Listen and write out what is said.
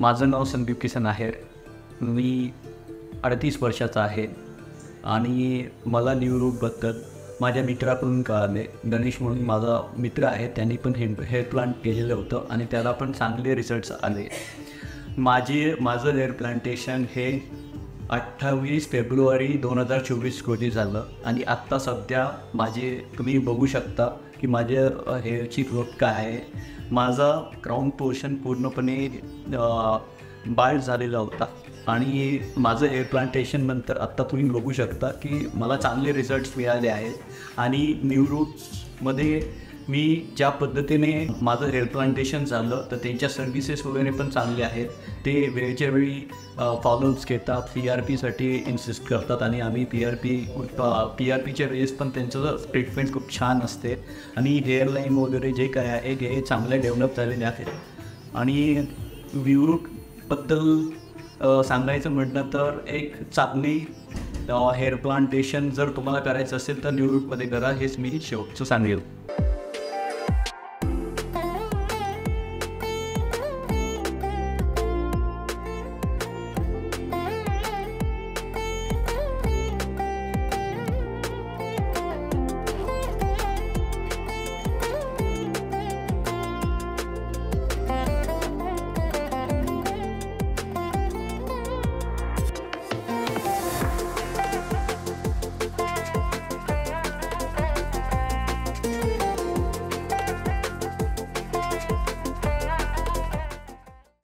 माझं नाव संदीप किसन आहेर. मी 38 वर्षाचा आहे आणि मला न्यूरोबद्दल माझ्या मित्राकडून कळाले. गणेश म्हणून माझा मित्र आहे, त्यांनी पण हेअर प्लांट केलेलं होतं आणि त्याला पण चांगले रिझल्ट्स आले. माझं हेअर प्लांटेशन हे 28 फेब्रुवारी 2024 रोजी झालं आणि आत्ता सध्या तुम्ही बघू शकता की माझ्या हेअरची ग्रोथ काय आहे. माझा क्राऊन पोर्शन पूर्णपणे बाल्ड झालेला होता आणि माझं हेअर प्लांटेशन नंतर आत्ता तुम्ही बघू शकता की मला चांगले रिझल्ट्स मिळाले आहेत. आणि न्यूरूट्समध्ये मी ज्या पद्धतीने माझं हेअर प्लांटेशन झालं तर त्यांच्या सर्व्हिसेस वगैरे पण चांगले आहेत. ते वेळच्या वेळी फॉलोअप्स घेतात, PRPसाठी इन्सिस्ट करतात आणि आम्ही PRPच्या वेळेस पण त्यांचं ट्रीटमेंट खूप छान असते आणि हेअरलाईन वगैरे जे काय आहे हे चांगले डेव्हलप झालेले आहेत. आणि न्यूरूटबद्दल सांगायचं म्हटलं तर एक चांगली हेअर प्लांटेशन जर तुम्हाला करायचं असेल तर न्यूरूटमध्ये करा, हेच मी शेवटचं सांगेल.